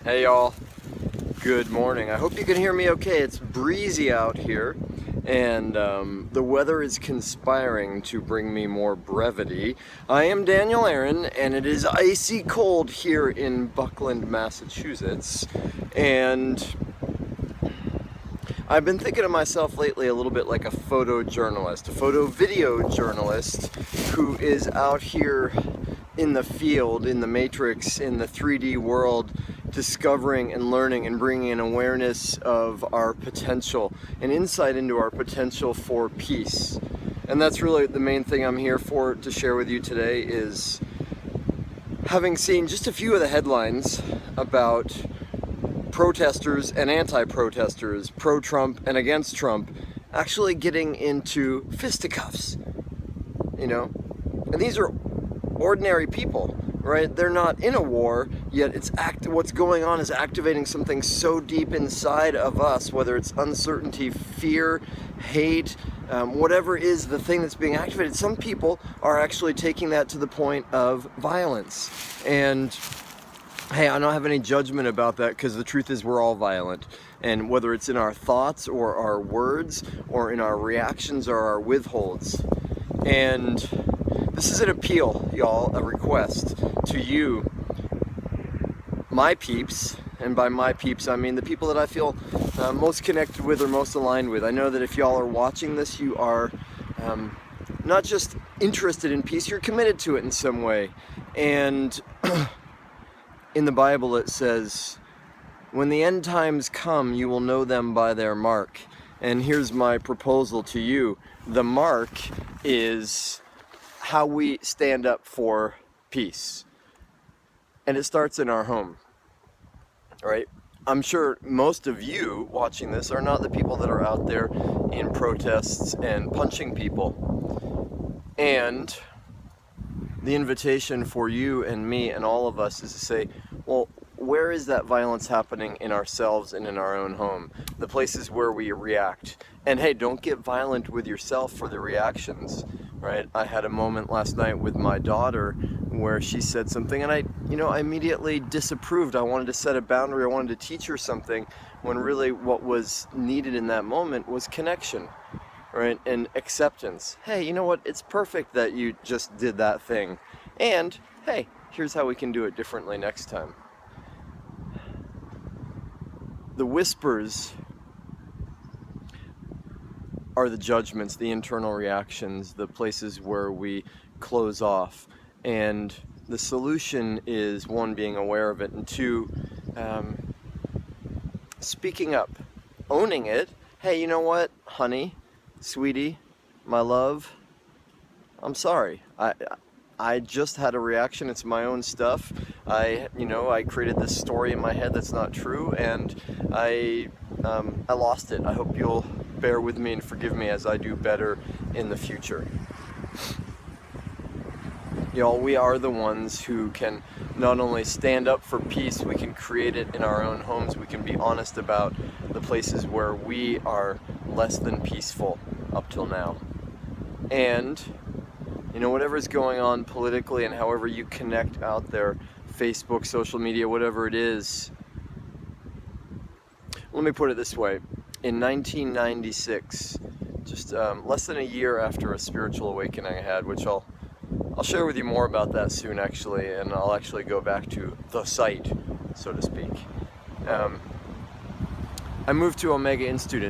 Hey y'all, good morning. I hope you can hear me okay. It's breezy out here and the weather is conspiring to bring me more brevity. I am Daniel Aaron and it is icy cold here in Buckland, Massachusetts, and I've been thinking of myself lately a little bit like a photojournalist, a photo video journalist who is out here in the field, in the matrix, in the 3D world, discovering and learning and bringing an awareness of our potential, an insight into our potential for peace. And that's really the main thing I'm here for to share with you today, is having seen just a few of the headlines about protesters and anti-protesters, pro-Trump and against Trump, actually getting into fisticuffs, you know? And these are ordinary people, right? They're not in a war, yet what's going on is activating something so deep inside of us, whether it's uncertainty, fear, hate, whatever is the thing that's being activated. Some people are actually taking that to the point of violence. And hey, I don't have any judgment about that, because the truth is we're all violent. And whether it's in our thoughts or our words or in our reactions or our withholds. And this is an appeal, y'all, a request to you, my peeps, and by my peeps I mean the people that I feel most connected with or most aligned with. I know that if y'all are watching this, you are not just interested in peace, you're committed to it in some way. And in the Bible it says, when the end times come, you will know them by their mark. And here's my proposal to you. The mark is how we stand up for peace. And it starts in our home, right? I'm sure most of you watching this are not the people that are out there in protests and punching people. And the invitation for you and me and all of us is to say, well, where is that violence happening in ourselves and in our own home? The places where we react. And hey, don't get violent with yourself for the reactions, right? I had a moment last night with my daughter where she said something and I immediately disapproved. I wanted to set a boundary. I wanted to teach her something, when really what was needed in that moment was connection, right? And acceptance. Hey, you know what? It's perfect that you just did that thing. And hey, here's how we can do it differently next time. The whispers are the judgments, the internal reactions, the places where we close off. And the solution is, one, being aware of it, and two, speaking up, owning it. Hey, you know what, honey, sweetie, my love, I'm sorry. I just had a reaction. It's my own stuff. I created this story in my head that's not true, and I lost it. I hope you'll bear with me and forgive me as I do better in the future. Y'all, we are the ones who can not only stand up for peace, we can create it in our own homes. We can be honest about the places where we are less than peaceful up till now. And whatever's going on politically and however you connect out there, Facebook, social media, whatever it is, let me put it this way. In 1996, just less than a year after a spiritual awakening I had, which I'll share with you more about that soon, actually, and I'll actually go back to the site, so to speak. I moved to Omega Institute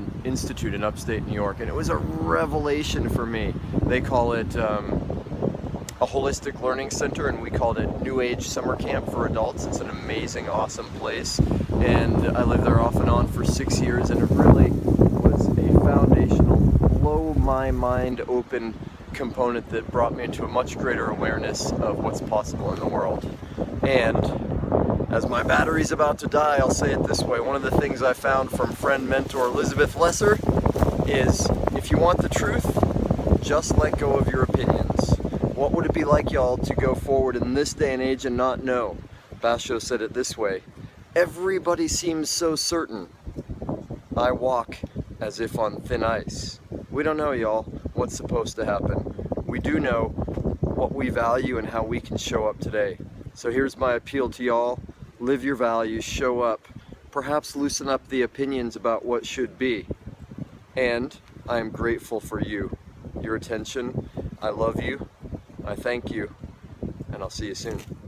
in upstate New York, and it was a revelation for me. They call it a holistic learning center, and we called it New Age Summer Camp for adults. It's an amazing, awesome place, and I lived there off and on for 6 years, and it really was a foundational, blow my mind open component that brought me into a much greater awareness of what's possible in the world. And as my battery's about to die, I'll say it this way. One of the things I found from friend mentor Elizabeth Lesser is, if you want the truth, just let go of your opinions. What would it be like, y'all, to go forward in this day and age and not know? Basho said it this way: everybody seems so certain. I walk as if on thin ice. We don't know, y'all, what's supposed to happen. We do know what we value and how we can show up today. So here's my appeal to y'all. live your values, show up, perhaps loosen up the opinions about what should be. And I am grateful for you, your attention. I love you, I thank you, and I'll see you soon.